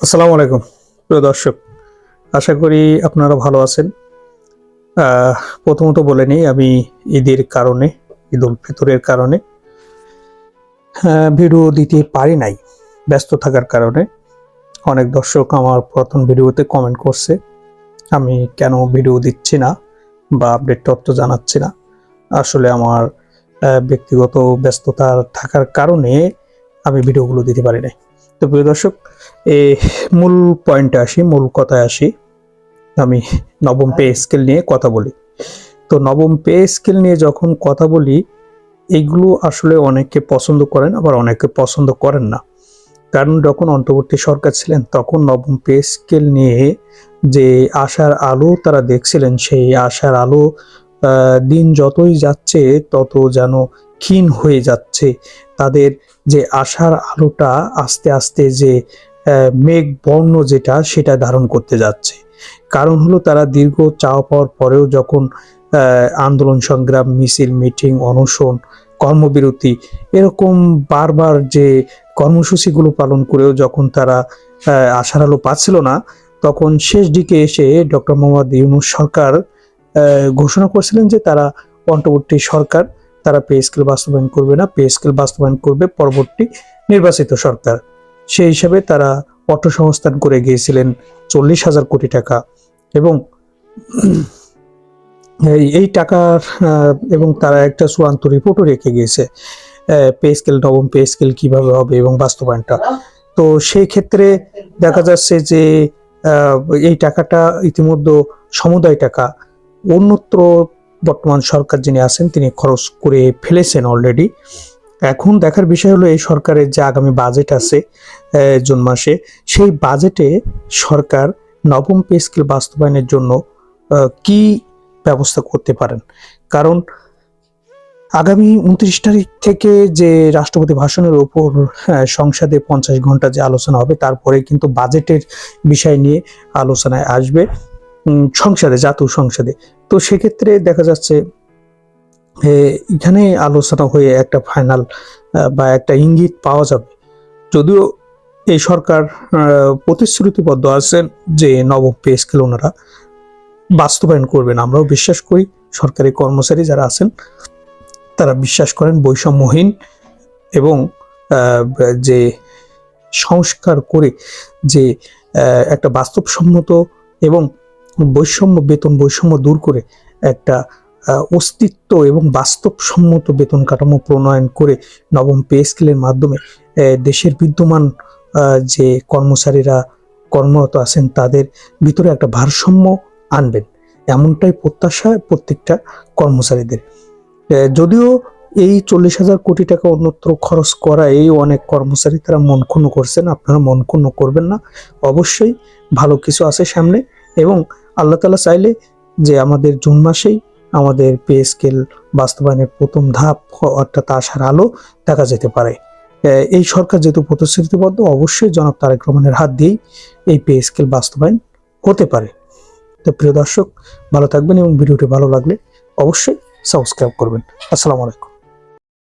আসসালামু আলাইকুম প্রিয় দর্শক, আশা করি আপনারা ভালো আছেন। প্রথমত বলে নিই, আমি ঈদের কারণে, ঈদ উল ফিতরের কারণে ভিডিও দিতে পারি নাই, ব্যস্ত থাকার কারণে। অনেক দর্শক আমার প্রথম ভিডিওতে কমেন্ট করছে আমি কেন ভিডিও দিচ্ছি না বা আপডেট তথ্য জানাচ্ছি না। আসলে আমার ব্যক্তিগত ব্যস্ততা থাকার কারণে আমি ভিডিওগুলো দিতে পারি নাই। তো প্রিয় দর্শক, মূল পয়েন্টে আসি, মূল কথায় আসি। আমি নবম পে স্কেল নিয়ে কথা বলি। তো নবম পে স্কেল নিয়ে যখন কথা বলি, এইগুলো আসলে অনেকে পছন্দ করেন, আবার অনেকে পছন্দ করেন না। কারণ যখন অন্তর্বর্তী সরকার ছিলেন তখন নবম পে স্কেল নিয়ে যে আশার আলো তারা দেখছিলেন, সেই আশার আলো দিন যতই যাচ্ছে তত যেন ক্ষীণ হয়ে যাচ্ছে। তাদের যে আশার আলোটা আস্তে আস্তে যে মেঘ বর্ণ যেটা, সেটা ধারণ করতে যাচ্ছে। কারণ হলো, তারা দীর্ঘ চাওয়া পাওয়ার পরেও যখন আন্দোলন সংগ্রাম, মিছিল, মিটিং, অনশন, কর্মবিরতি, এরকম বারবার যে কর্মসূচিগুলো পালন করেও যখন তারা আশার আলো পাচ্ছিল না, তখন শেষ দিকে এসে ডক্টর মোহাম্মদ ইউনূস সরকার ঘোষণা করছিলেন যে তারা অন্তর্বর্তী সরকার, তারা পে স্কেল বাস্তবায়ন করবে না, পে স্কেল বাস্তবায়ন করবে পরবর্তী নির্বাচিত সরকার। সেই হিসাবে তারা অর্থসংস্থান করে গিয়েছিলেন 40,000 কোটি টাকা, এবং এই টাকার এবং তারা একটা চূড়ান্ত রিপোর্টও রেখে গিয়েছে পে স্কেল, নবম পে স্কেল কিভাবে হবে এবং বাস্তবায়নটা। তো সেই ক্ষেত্রে দেখা যাচ্ছে যে এই টাকাটা ইতিমধ্যে সমুদায় টাকা অন্যত্র বর্তমান সরকার যিনি আছেন তিনি খরচ করে ফেলেছেন অলরেডি। এখন দেখার বিষয় হলো, এই সরকারের যে আগামী বাজেট আছে জুন মাসে, সেই বাজেটে সরকার নবম পে স্কেল বাস্তবায়নের জন্য কি ব্যবস্থা করতে পারেন। কারণ আগামী 29 তারিখ থেকে যে রাষ্ট্রপতি ভাষণের উপর সংসদে 50 ঘন্টা যে আলোচনা হবে, তারপরে কিন্তু বাজেটের বিষয় নিয়ে আলোচনায় আসবে সংসদে, জাতীয় সংসদে। তো সেক্ষেত্রে দেখা যাচ্ছে এখানে আলোচনা হয়ে একটা ফাইনাল বা একটা ইঙ্গিত পাওয়া যাবে। যদিও এই সরকার প্রতিশ্রুতিবদ্ধ আছেন যে নবম পে স্কেল ওনারা বাস্তবায়ন করবেন। আমরাও বিশ্বাস করি, সরকারি কর্মচারী যারা আছেন তারা বিশ্বাস করেন বৈষম্যহীন এবং যে সংস্কার করে যে একটা বাস্তবসম্মত এবং বৈষম্য, বেতন বৈষম্য দূর করে একটা অস্তিত্ব এবং বাস্তবসম্মত বেতন কাঠামো প্রণয়ন করে নবম পে স্কেলের মাধ্যমে দেশের বিদ্যমান যে কর্মচারীরা কর্মরত আছেন তাদের ভিতরে একটা ভারসাম্য আনবেন, এমনটাই প্রত্যাশা প্রত্যেকটা কর্মচারীদের। যদিও এই 40,000 কোটি টাকা অন্যত্র খরচ করা, এই অনেক কর্মচারী তারা মন ক্ষুণ্ণ করছেন, আপনারা মন ক্ষুণ্ণ করবেন না। অবশ্যই ভালো কিছু আছে সামনে, এবং আল্লাহ তাআলা চাইলে যে আমাদের জুন মাসেই আমাদের পে স্কেল বাস্তবায়নের প্রথম ধাপ অর্থাৎ আশার আলো দেখা যেতে পারে। এই সরকার যেহেতু প্রতিশ্রুতিবদ্ধ, অবশ্যই জনাব তারেক রহমানের হাত দিয়েই এই পে স্কেল বাস্তবায়ন হতে পারে। তো প্রিয় দর্শক, ভালো থাকবেন এবং ভিডিওটি ভালো লাগলে অবশ্যই সাবস্ক্রাইব করবেন। আসসালামু আলাইকুম।